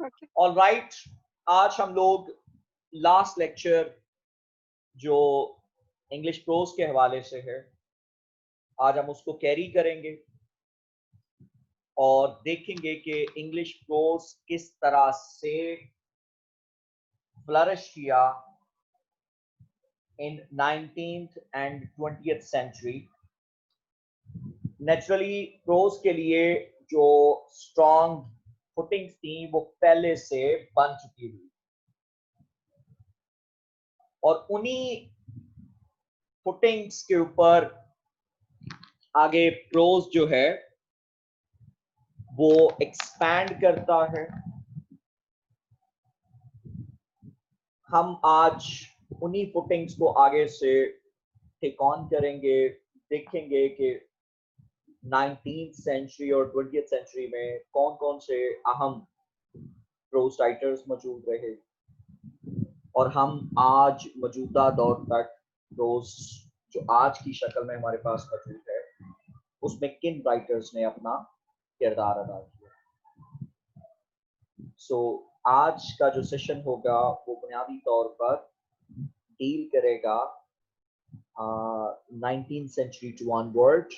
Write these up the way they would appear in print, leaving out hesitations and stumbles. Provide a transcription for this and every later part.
Okay. Alright, आज हम लोग लास्ट लेक्चर जो इंग्लिश प्रोज के हवाले से है, आज हम उसको कैरी करेंगे और देखेंगे कि इंग्लिश प्रोज किस तरह से फ्लरिश किया in 19th and 20th century. Naturally prose के लिए जो स्ट्रॉन्ग फुटिंग्स थी वो पहले से बन चुकी थी और उन्हीं फुटिंग्स के ऊपर आगे प्रोज जो है वो एक्सपैंड करता है। हम आज उन्हीं फुटिंग्स को आगे से टेक ऑन करेंगे, देखेंगे कि 19th सेंचुरी और 20th सेंचुरी में कौन कौन से अहम प्रोज राइटर्स मौजूद रहे और हम आज मौजूदा दौर तक प्रोज जो आज की शक्ल में हमारे पास मौजूद है उसमें किन राइटर्स ने अपना किरदार अदा किया। सो आज का जो सेशन होगा वो बुनियादी तौर पर डील करेगा 19th century to onward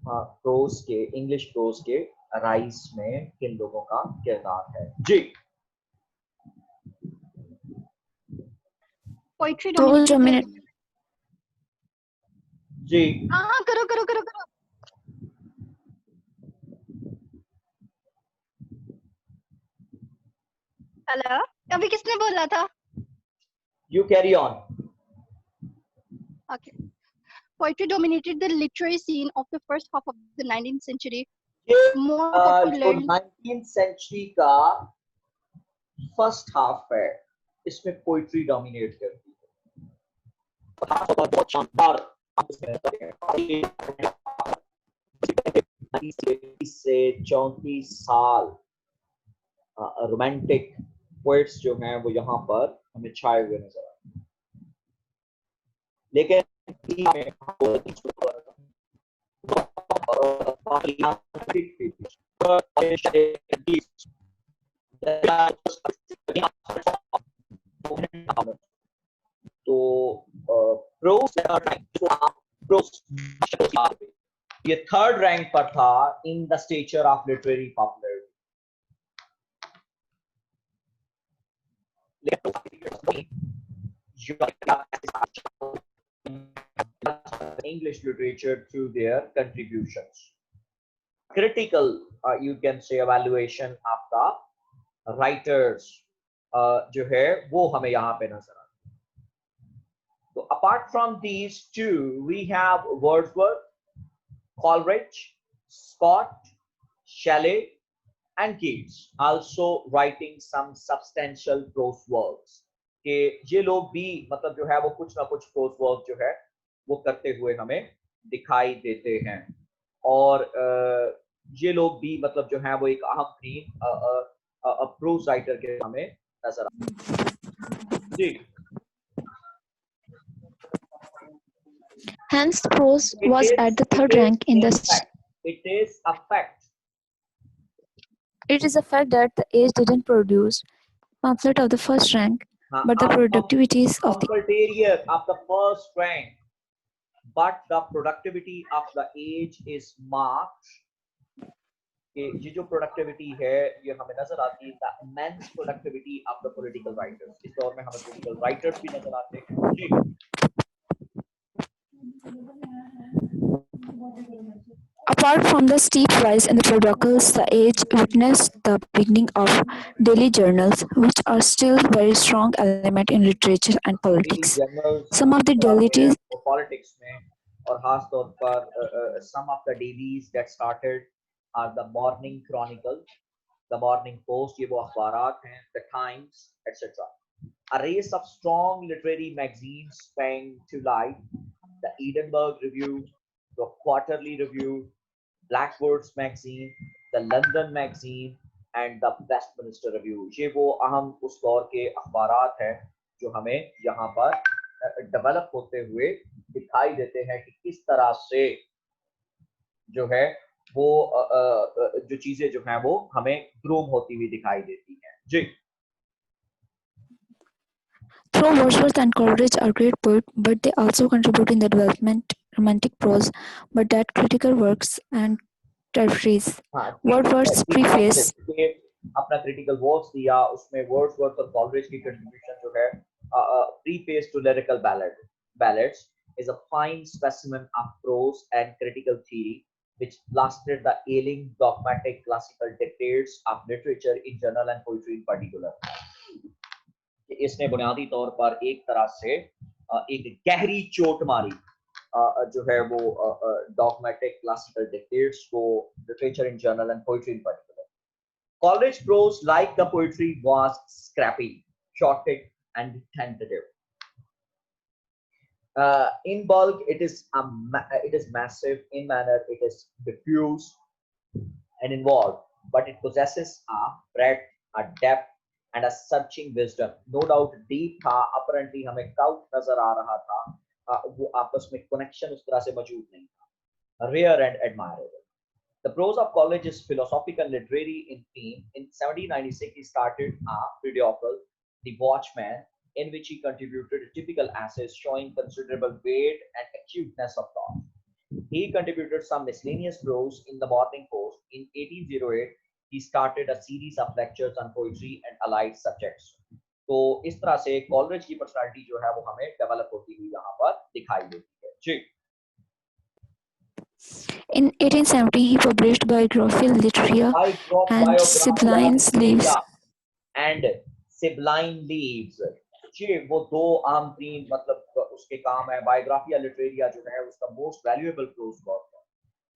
prose के, इंग्लिश प्रोज के राइज में किन लोगों का किरदार है। जी पोइट्री Prose dominate. जी हाँ करो करो करो करो। हेलो, अभी किसने बोला था? You carry on. Okay. Poetry dominated the literary scene of the first half of the 19th century. ये More जो popularly, 19th सेंचुरी का फर्स्ट हाफ है इसमें पोइट्री डोमिनेट करती है। बहुत शानदार से 34 साल रोमांटिक पोएट्स जो हैं वो यहाँ पर हमें छाए हुए नजर आते हैं। लेकिन तो ये थर्ड रैंक पर था in the stature of literary popularity. English literature through their contributions. Critical, you can say, evaluation of the writers जो है वो हमें यहाँ पे नजर आती है। तो apart from these two, we have Wordsworth, Coleridge, Scott, Shelley, and Keats also writing some substantial prose works। कि ये लोग भी मतलब जो है वो कुछ ना कुछ प्रोज वर्क जो है वो करते हुए हमें दिखाई देते हैं और ये लोग भी मतलब जो है वो एक अहम प्रोज राइटर के हमें नजर आते। जी Hence, prose was at the third rank in the. It is a fact. It is a fact that the age didn't produce pamphlet of the first rank, but the productivities of the first rank, but the productivity of the age is marked। ये जो productivity है ये हमें नजर आती है, the immense productivity of the political writers। इस दौर में हमें political writers भी नजर आते हैं। जी Apart from the steep rise in the periodicals, the age witnessed the beginning of daily journals, which are still very strong element in literature and politics. Some of the dailies politics में और खास तौर पर some of the dailies that started are the Morning Chronicle, the Morning Post, ये वो अखबारात हैं, the Times, etc. A race of strong literary magazines sprang to life: the Edinburgh Review, the Quarterly Review, Blackwood's Magazine, the London Magazine, and the Westminster Review। ये वो अहम उस दौर के अखबारात हैं जो हमें यहाँ पर डेवलप होते हुए दिखाई देते हैं कि किस तरह से जो है वो जो चीजें जो हैं वो हमें ग्रूम होती हुई दिखाई देती हैं जी। Though Wordsworth and Coleridge are great poets, but they also contribute in the development romantic prose, but that critical works and tertiaries. हाँ Wordsworth's he preface अपने अपना क्रिटिकल वर्क्स दिया, उसमें वर्ड्सवर्थ और कॉलरिज की कंट्रीब्यूशन जो है preface to lyrical ballads is a fine specimen of prose and critical theory which blasted the ailing dogmatic classical dictates of literature in general and poetry in particular। इसने बुनियादी तौर पर एक तरह से एक गहरी चोट मारी जो है वो डॉगमेटिक क्लासिकल डिक्टेट्स को, literature in general and poetry in particular. College prose like the poetry was scrappy, chaotic and tentative. In bulk, it is massive. In manner, it is diffuse and involved, but it possesses a breadth, a depth, and a searching wisdom. No doubt, deep था, apparently हमें couch नजर आ रहा था, वो आपस में connection उस तरह से मौजूद नहीं था, rare and admirable. The prose of Coleridge is philosophical and literary in theme. In 1796, he started a periodical, The Watchman, in which he contributed typical essays showing considerable weight and acuteness of thought. He contributed some miscellaneous prose in the Morning Post. In 1808, he started a series of lectures on poetry and allied subjects. तो इस तरह से Coleridge की personality जो है वो हमें develop होती हुई यहाँ पर दिखाई देती है जी। In 1870, he published Biographia Literaria and Sibylline Leaves. And Sibylline Leaves जी, वो दो आम तीन मतलब उसके काम है। बायोग्राफिया लिटरेरिया जो है उसका मोस्ट वैल्यूएबल प्रोज वर्क है।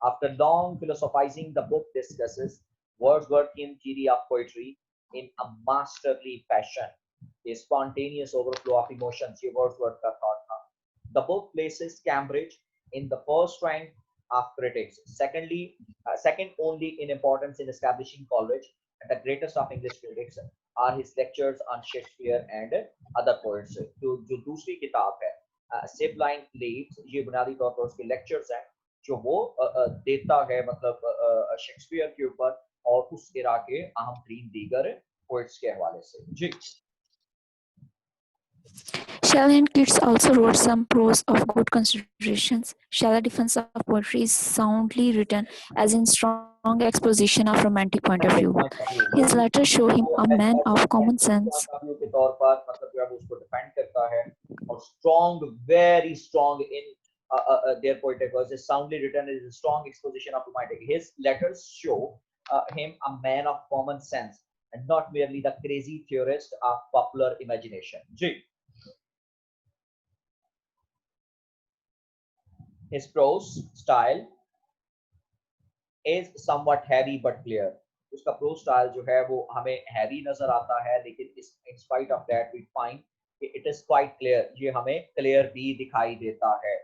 After long philosophizing, the book discusses Wordsworthian theory of poetry in a masterly fashion, a spontaneous overflow of emotions, ये Wordsworth का thought था। The book places Cambridge in the first rank of critics. Second only in importance in establishing Coleridge and the greatest of English critics are his lectures on Shakespeare and other poets। जो दूसरी किताब है Sibylline Leaves, ये बुनियादी तौर पर उसके lectures हैं जो वो देता है मतलब शेक्सपियर के ऊपर और उस इरा के अहम तरीन दीगर पोइट्स के हवाले से जी। Shelley and Keats also wrote some prose of good considerations. Shelley's defense of poetry is soundly written, as in strong exposition of romantic point of view. His letters show him a man of common sense. के तौर पर मतलब जो है वो उसको defend करता है और strong, very strong in their poetic verses, soundly written, is a strong exposition of romantic. His letters show him a man of common sense and not merely the crazy theorist of popular imagination. G. His prose style is somewhat heavy but clear. उसका pros style जो है वो हमें heavy नजर आता है, लेकिन in spite of that we find it is quite clear, ये हमें क्लियर भी दिखाई देता है।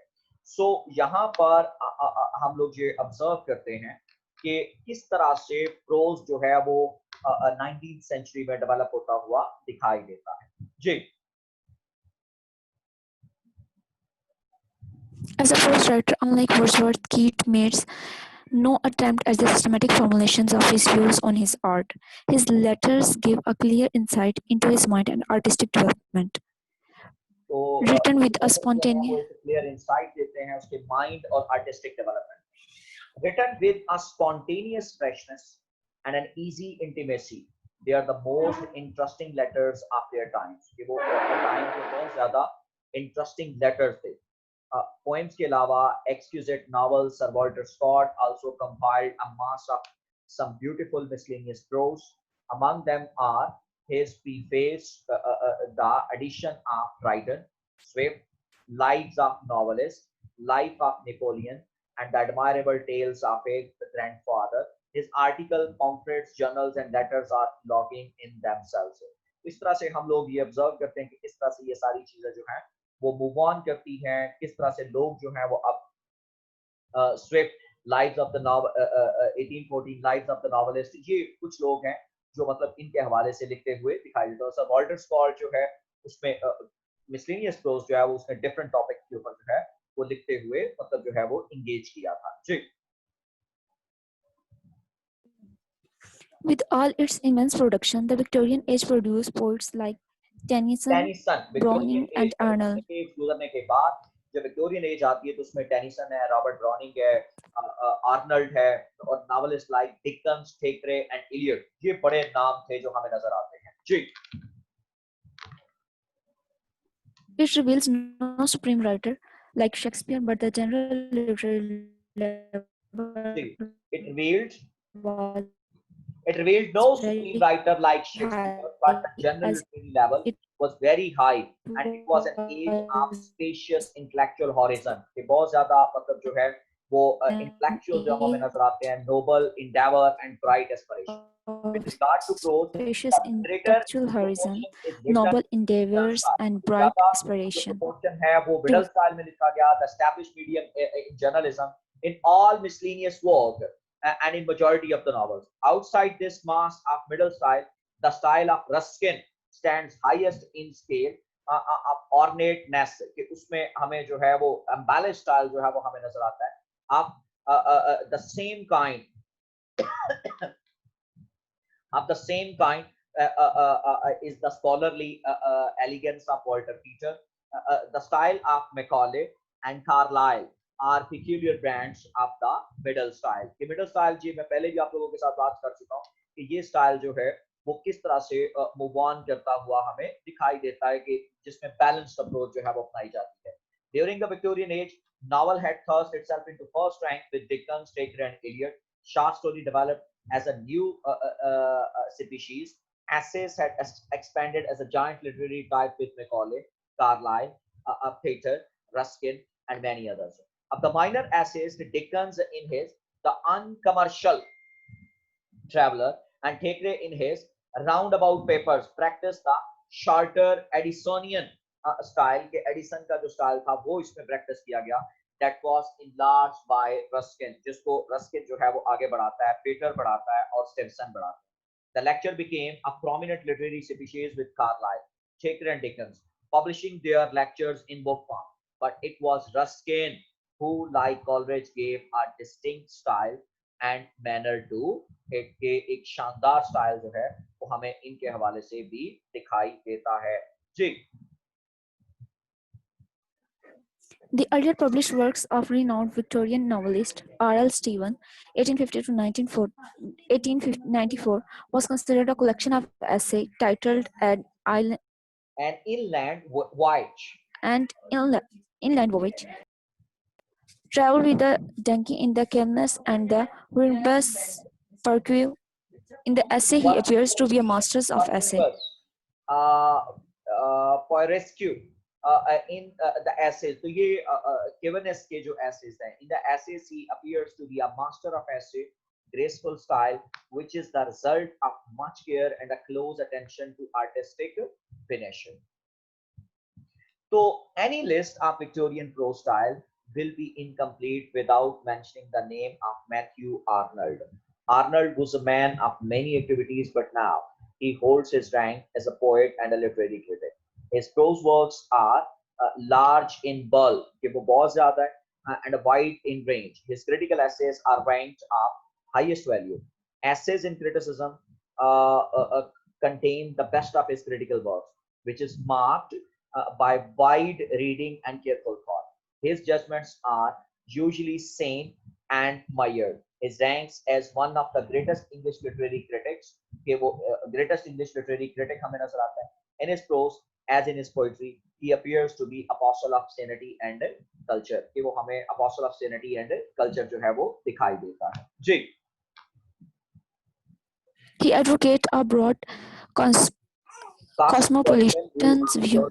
सो यहाँ पर हम लोग ये ऑब्जर्व करते हैं कि किस तरह से प्रोज जो है वो 19th सेंचुरी में डेवलप होता हुआ दिखाई देता है जी। As a prose writer, unlike Wordsworth, Keats makes no attempt at the systematic formulations of his views on his art. His letters give a clear insight into his mind and artistic development. तो Written with a spontaneous clear insight देते हैं उसके mind और artistic development. Written with a spontaneous freshness and an easy intimacy, they are the most interesting letters of their times। कि वो time के बहुत ज्यादा इंटरेस्टिंग लेटर्स थे। Poems के अलावा exquisite novels, Sir Walter Scott also compiled a mass of some beautiful miscellaneous prose. Among them are his preface, the edition of Dryden, Swift, Lives of Novelists, Life of Napoleon, and the admirable tales of a grandfather. His article, pamphlets, journals, and letters are logging in themselves। इस तरह से हम लोग ये observe करते हैं कि किस तरह से ये सारी चीजें जो हैं वो मूव ऑन करती हैं, किस तरह से लोग जो हैं वो अब Swift, lives of the novel, 1814 lives of the novelist, ये कुछ लोग हैं जो मतलब इनके हवाले से लिखते हुए दिखाई देते हैं। सर वॉल्टर स्कॉट जो है उसमें मिसलेनियस प्रोज जो है वो उसने डिफरेंट टॉपिक के ऊपर जो है वो लिखते हुए मतलब जो है वो इंगेज किया था जी। With all its immense production, the Victorian age produced poets like Tennyson, Tennyson Victorian Browning, age and Arnold. Age गुजरने के बाद जब विक्टोरियन एज आती है तो उसमें टेनिसन है, रॉबर्ट ब्राउनिंग है, आर्नल्ड है और novelist like Dickens, Thackeray and Eliot, ये बड़े नाम थे जो हमें नजर आते हैं जी। It reveals no supreme writer like Shakespeare, but the general literary level ji, it was revealed very it revealed no high supreme writer like as Shakespeare, it but the general literary level was very high and it was an age was of spacious intellectual horizon कि बहुत ज्यादा मतलब जो है वो an intellectual जो हमें age नजर आते हैं, noble endeavor and bright aspiration. With of regard to prose, spacious the greater intellectual horizon, proportion is noble written in middle endeavors, style. and तो bright ज्यादा जो aspiration. proportion है वो The middle style में लिखा गया. The established medium in journalism in all miscellaneous work and in majority of the novels. Outside this mass of middle style, the style of Ruskin stands highest in scale of ornateness कि उसमें हमें जो है वो embellished style जो है वो हमें नजर आता है. आप the same kind of the same kind is the scholarly elegance of Walter Peter. The style of Macaulay and Carlyle are peculiar brands of the middle style. कि middle style जी मैं पहले भी आप लोगों के साथ बात कर चुका हूँ कि ये स्टाइल जो है वो किस तरह से मूव ऑन करता हुआ हमें दिखाई देता है कि जिसमें बैलेंस्ड अप्रोच जो है वो अपनाई जाती है. During the Victorian age, novel had thrust itself into first rank with Dickens, Thackeray, and Eliot. Short story developed as a new species. Essays had expanded as a giant literary type with Macaulay, Carlyle, Pater, Ruskin, and many others. Of the minor essays, Dickens in his The Uncommercial Traveller and Thackeray in his Roundabout Papers practiced the shorter Addisonian style के Edison का जो style था वो इसमें practice किया गया. That was enlarged by Ruskin, जिसको Ruskin जो है वो आगे बढ़ाता है, पीटर बढ़ाता है और स्टिवसन बढ़ाता है. The lecture became a prominent literary species with Carlyle, Thackeray, and Dickens publishing their lectures in book form. But it was Ruskin who, like Coleridge, gave a distinct style and manner to एक शानदार style जो है वो हमें इनके हवाले से भी दिखाई देता है जी. The earlier published works of renowned Victorian novelist R.L. Stephen (1850 to 1894) was considered a collection of essays titled An inland voyage. and Inland Voyage. Travel with the donkey in the Cairns and the Wirbus Perque. In the essay, he appears to be a master of essay. Poirescu in the essays. तो ये Giveness के जो essays हैं, in the essays he appears to be a master of essay, graceful style, which is the result of much care and a close attention to artistic finish. So any list of Victorian prose style will be incomplete without mentioning the name of Matthew Arnold. Arnold was a man of many activities, but now he holds his rank as a poet and a literary critic. His prose works are large in bulk, and wide in range. His critical essays are ranked of highest value. Essays in criticism contain the best of his critical works, which is marked by wide reading and careful thought. His judgments are usually sane and mired. His ranks as one of the greatest English literary critics. Greatest English literary critic हमें नजर आता है. In his prose, as in his poetry, he appears to be apostle of sanity and culture. कि वो हमें apostle of sanity and culture जो है वो दिखाई देता है. जी. He advocates a broad cosmopolitan view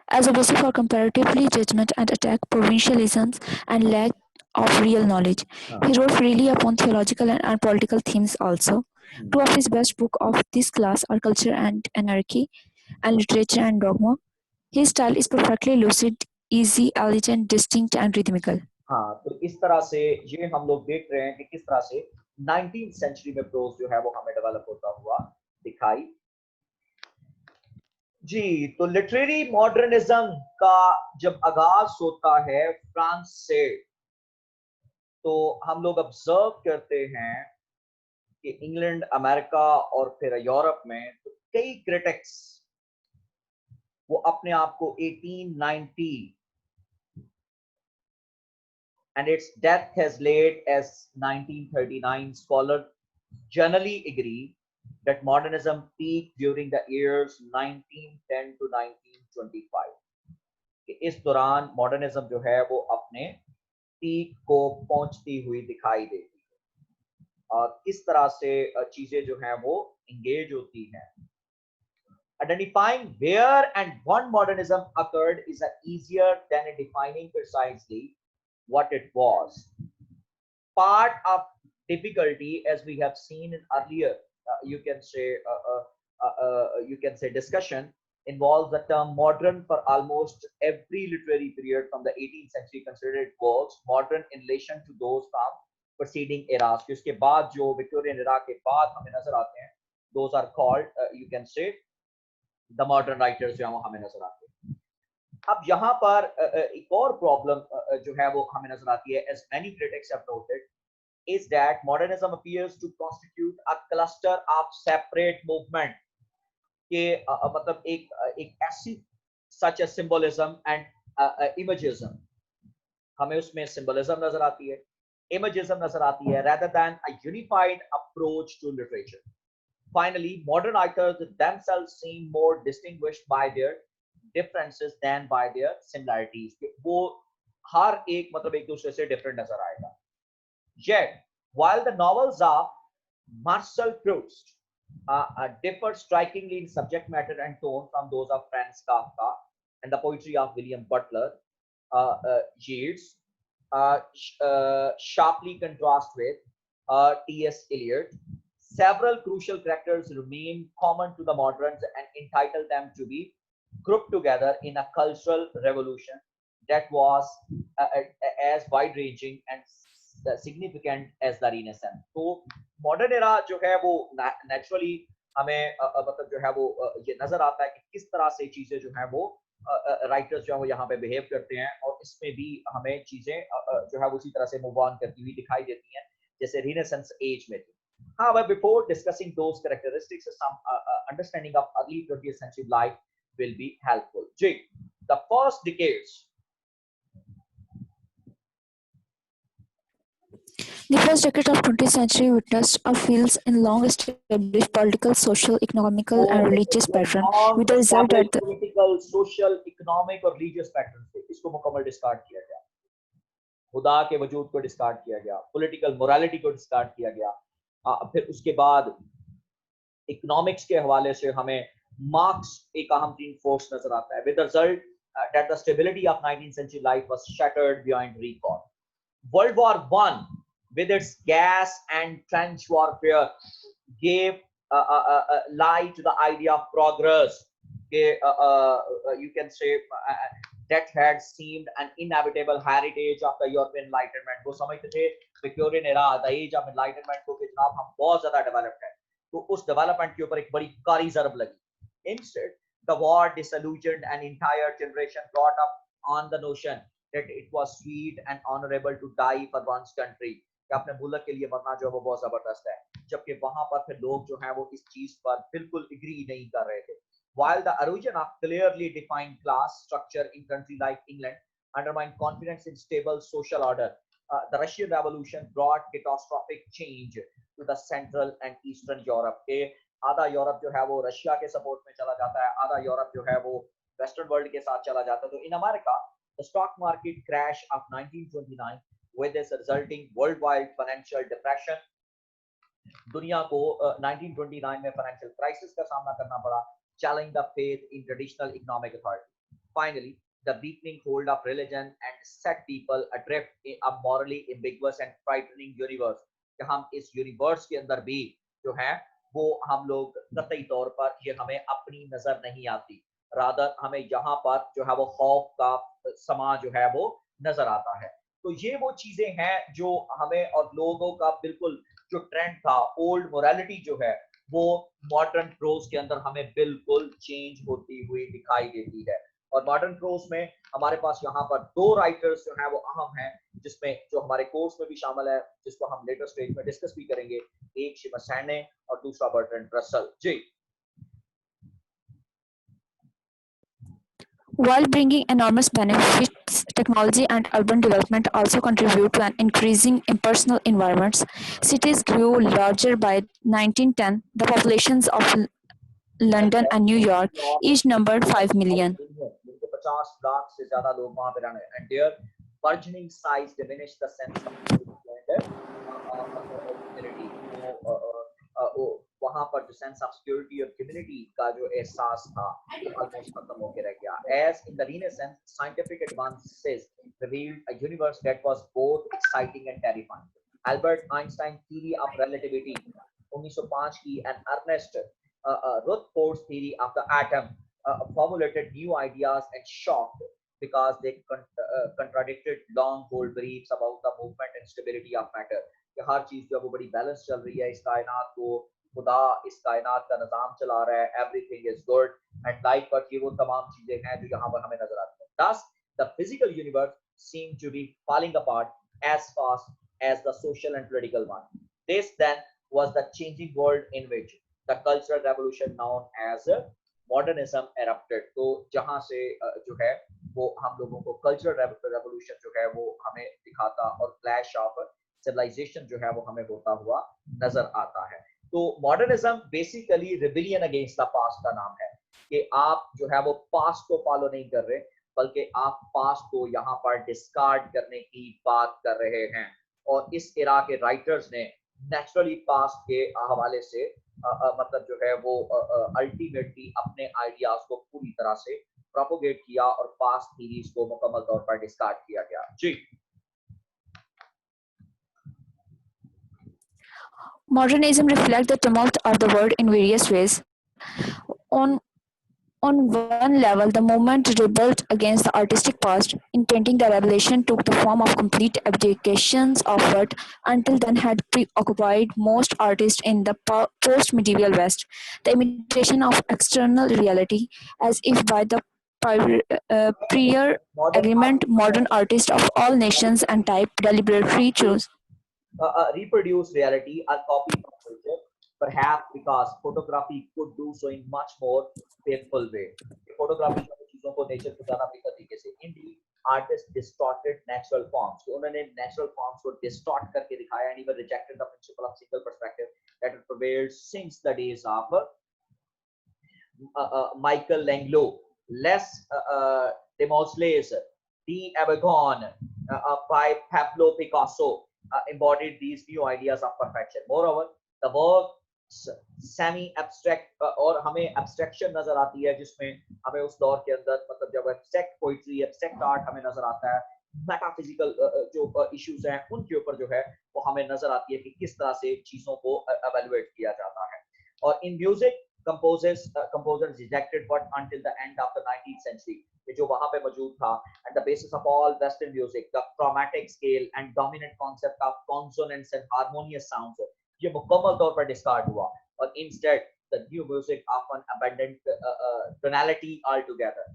as a basis for comparatively judgment and attack provincialisms and lack of real knowledge. He wrote freely upon theological and political themes also. Two of his best books of this class are Culture and Anarchy and Literature and Dogma. His style is perfectly lucid, easy, elegant, distinct and rhythmical. हाँ, तो इस तरह से ये हम लोग देख रहे हैं कि किस तरह से 19th सेंचुरी में प्रोज जो है वो हमें डेवलप होता हुआ दिखाई जी. तो लिटरेरी मॉडर्निज्म का जब आगाज होता है फ्रांस से, तो हम लोग ऑब्जर्व करते हैं कि इंग्लैंड, अमेरिका और फिर यूरोप में तो कई क्रिटिक्स वो अपने आप को 1890 and its death has laid as 1939 scholars generally agree that modernism peaked during the years 1910 to 1925 कि इस दौरान मॉडर्निज्म जो है वो अपने पीक को पहुंचती हुई दिखाई देती है और किस तरह से चीजें जो हैं वो इंगेज होती हैं. Identifying where and when modernism occurred is easier than defining precisely what it was. Part of difficulty, as we have seen in earlier, you can say discussion, involves the term modern for almost every literary period from the 18th century considered works modern in relation to those from preceding eras. कि उसके बाद जो Victorian era के बाद हमें नजर आते हैं, those are called you can say the modern writers जो हमें नजर आते हैं. अब यहाँ पर एक और प्रॉब्लम जो है वो हमें नजर आती है, as many critics have noted, is that modernism appears to constitute a cluster of separate movement के मतलब एक ऐसी such as symbolism and imagism, हमें उसमें symbolism नजर आती है, imagism नजर आती है, rather than a unified approach to literature. Finally, modern writers themselves seem more distinguished by their differences than by their similarities. वो हर एक मतलब एक दूसरे से different नजर आएगा. Yet, while the novels of Marcel Proust differ strikingly in subject matter and tone from those of Franz Kafka and the poetry of William Butler Yeats, sharply contrast with T.S. Eliot, several crucial characters remain common to the moderns and entitle them to be grouped together in a cultural revolution that was as wide-ranging and significant as the Renaissance. तो modern era जो है वो naturally हमें मतलब जो है वो ये नजर आता है कि किस तरह से चीजें जो है वो राइटर्स जो है वो यहाँ पे बिहेव करते हैं और इसमें भी हमें चीजें जो है उसी तरह से मूव ऑन करती हुई दिखाई देती हैं जैसे रिनेसेंस एज में थी. However, before discussing those characteristics, some understanding of early 20th century life will be helpful. J. The first decades. The first decade of 20th century witnessed a fields in long-established political, social, economical, and religious pattern, with the result that the political, social, economic और religious patterns थे, इसको मुकम्मल discard किया गया. खुदा के वजूद को डिस्कार्ड किया गया, पॉलिटिकल मोरालिटी को डिस्कार्ड किया गया. फिर उसके बाद इकोनॉमिक्स के हवाले से हमें मार्क्स एक अहम तीन फोर्स नजर आता है. With the result that the stability of 19th century life was shattered beyond recall. World War I, with its gas and trench warfare, gave light to the idea of progress. You can say that had seemed an inevitable heritage of the European Enlightenment. वो समझते थे Victorian era, the age of enlightenment को कि जनाब हम बहुत ज्यादा developed हैं, तो उस डेवलपमेंट के ऊपर एक बड़ी कारी ज़रब लगी. Instead, the war disillusioned an entire generation brought up on the notion that it was sweet and honorable to die for one's country. कि अपने मुल्क के लिए मरना जो है वो बहुत जबरदस्त है, जबकि वहां पर फिर लोग जो हैं वो इस चीज पर बिल्कुल एग्री नहीं कर रहे थे. While the origin of clearly defined class structure in country like England undermined confidence in stable social order, the Russian Revolution brought catastrophic change to the Central and Eastern Europe. आधा Europe जो है वो Russia के support में चला जाता है, आधा यूरोप जो है वो वेस्टर्न वर्ल्ड के साथ चला जाता है. तो in America the stock market crash of 1929 with its resulting worldwide financial depression, दुनिया को 1929 में फाइनेंशियल क्राइसिस का सामना करना पड़ा, challenging the faith in traditional economic authority. Finally, the weakening hold of religion and set people adrift in a morally ambiguous and frightening universe. कि हम इस यूनिवर्स के अंदर भी जो है वो हम लोग कतई तौर पर ये हमें अपनी नजर नहीं आती, रादर हमें यहाँ पर जो है वो खौफ का समा जो है वो नजर आता है. तो ये वो चीजें हैं जो हमें और लोगों का बिल्कुल जो ट्रेंड था, ओल्ड मोरालिटी जो है वो मॉडर्न प्रोज के अंदर हमें बिल्कुल चेंज होती हुई दिखाई देती है. और मॉडर्न प्रोज में हमारे पास यहाँ पर दो राइटर्स जो है वो अहम हैं. जिसमें जो हमारे कोर्स में भी शामिल है, जिसको हम लेटर स्टेज में डिस्कस भी करेंगे, एक शिमसैने और दूसरा Bertrand Russell. Ji. While bringing enormous benefits, technology and urban development also contribute to an increasing impersonal environments. Cities grew larger by 1910. The populations of London and New York each numbered 5 million. 50 lakh से ज्यादा लोग वहां पे रहने, and their burgeoning size diminished the sense of community. वहां पर जो sense of security और कम्युनिटी का जो एहसास था वो ऑलमोस्ट खत्म होकर रह गया. As in the Renaissance, scientific advances revealed a universe that was both exciting and terrifying. Albert Einstein theory of relativity 1905 की and Ernest Rutherford's theory of the atom formulated new ideas and shocked because they contradicted long hold beliefs about the movement and stability of matter. कि हर चीज जो वो बड़ी balance चल रही है, इस कायनात को खुदा इस कायनात का निजाम चला रहा है, everything is good and like, but ये वो तमाम चीजें हैं जो यहाँ पर हमें नजर आती हैं. Thus, the physical universe seemed to be falling apart as fast as the social and political one. This then was the changing world in which the cultural revolution known as modernism erupted. तो जहां से जो है वो हम लोगों को cultural revolution जो है वो हमें दिखाता और क्लैश ऑफ सिविलाइजेशन जो है वो हमें होता हुआ नजर आता है. तो modernism basically rebellion against the past का नाम है कि आप जो है वो पास्ट को फॉलो नहीं कर रहे बल्कि आप पास्ट को यहाँ पर डिस्कार्ड करने की बात कर रहे हैं. और इस इरा के राइटर्स ने नेचुरली पास्ट के हवाले से मतलब जो है वो अल्टीमेटली अपने आइडियाज को पूरी तरह से प्रोपोगेट किया और पास्ट थीरीज को मुकम्मल तौर पर डिस्कार्ड किया गया. जी. Modernism reflects the tumult of the world in various ways. On one level, the movement rebelled against the artistic past. In painting, the revelation took the form of complete abdications of what until then had preoccupied most artists in the post-medieval West, the imitation of external reality, as if by the prior agreement modern artists of all nations and type deliberately choose. Reproduce reality or copy from nature, perhaps because photography could do so in much more faithful way. Photography चीजों को nature को ज्यादा बेहतर तरीके से. Indeed, artists distorted natural forms. तो उन्होंने natural forms को distort करके दिखाया and even rejected the principle of single perspective that had prevailed since the days of Michelangelo, Les Demosthenes, D. Abagon, by Pablo Picasso. Embodied these new ideas of perfection. Moreover, the work semi-abstract और हमें abstraction नजर आती है जिसमें हमें उस दौर के अंदर मतलब जब abstract poetry, abstract art हमें नजर आता है, metaphysical जो issues हैं उनके ऊपर जो है वो हमें नजर आती है कि किस तरह से चीजों को evaluate किया जाता है. और in music, composers rejected what until the end of the 19th century जो वहां पे मौजूद था, and the basis of all Western music, the chromatic scale and dominant concept of consonants and harmonious sounds, ये मुकम्मल तौर पर discard हुआ और instead the new music often abandoned tonality altogether.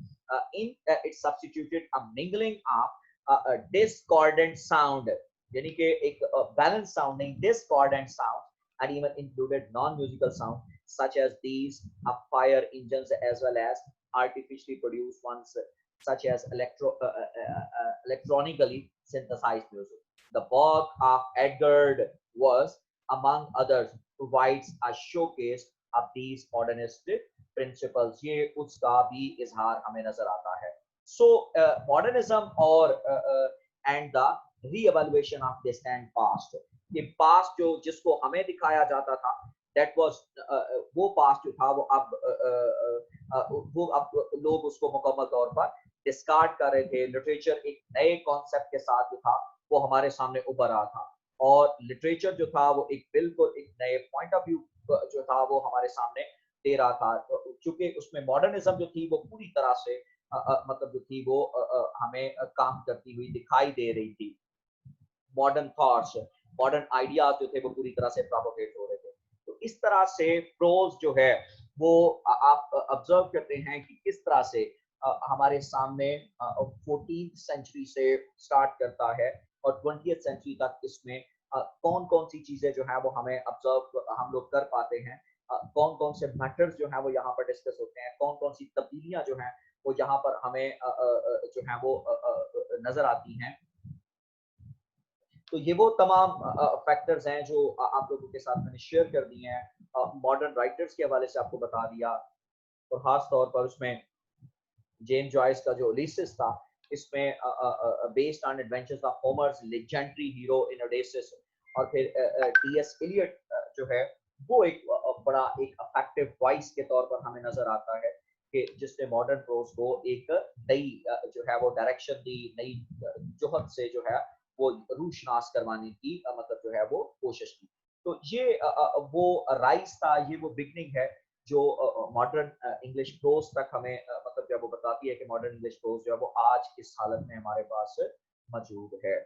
It substituted a mingling of a discordant sound, यानी कि एक balanced sounding discordant sound, and even included non-musical sound such as these of fire engines as well as artificially produced ones such as electronically synthesized music. The work of Edgar was, among others, provides a showcase of these modernist principles. ये उसका भी इजहार हमें नजर आता है. So modernism और and the re-evaluation of distant past. ये past जो जिसको हमें दिखाया जाता था, that was वो past जो था वो अब लोग उसको मुकम्मल तौर पर डिस्कार्ड कर रहे थे. लिटरेचर एक नए कॉन्सेप्ट के साथ जो था वो हमारे सामने उभर रहा था और लिटरेचर जो था वो एक बिल्कुल एक नए पॉइंट ऑफ व्यू जो था वो हमारे सामने दे रहा था. क्योंकि उसमें मॉडर्निज्म जो थी वो पूरी तरह से मतलब जो थी वो हमें काम करती हुई दिखाई दे रही थी. मॉडर्न थॉट्स, मॉडर्न आइडियाज जो थे वो पूरी तरह से प्रोपोगेट हो रहे थे. तो इस तरह से प्रोज जो है वो आप ऑब्जर्व करते हैं कि किस तरह से हमारे सामने 14th सेंचुरी से स्टार्ट करता है और 20th सेंचुरी तक इसमें कौन कौन सी चीजें जो है वो हमें ऑब्जर्व हम लोग कर पाते हैं, कौन कौन से मैटर्स जो है वो यहाँ पर डिस्कस होते हैं, कौन कौन सी तब्दीलियां जो हैं वो यहाँ पर हमें जो है वो नजर आती हैं। तो ये वो तमाम फैक्टर्स हैं जो आप लोगों के साथ मैंने शेयर कर दिए हैं, मॉडर्न राइटर्स के हवाले से आपको बता दिया, और खास तौर पर उसमें जेम्स जॉयस का जो ओलिसिस था, इसमें based on adventures of Homer's legendary hero in Odysseus, और फिर टीएस एलियट जो है वो एक बड़ा एक इफेक्टिव वॉइस के तौर पर हमें नजर आता है कि जिसने मॉडर्न प्रोज को एक नई जो है वो डायरेक्शन दी, नई जोहद से जो है वो रूशनास करवाने की मतलब जो है वो कोशिश की। तो ये वो राइज था, ये वो बिगनिंग है जो मॉडर्न इंग्लिश प्रोज तक हमें मतलब जब वो बताती है कि मॉडर्न इंग्लिश प्रोज जो है वो आज इस हालत में हमारे पास मौजूद है।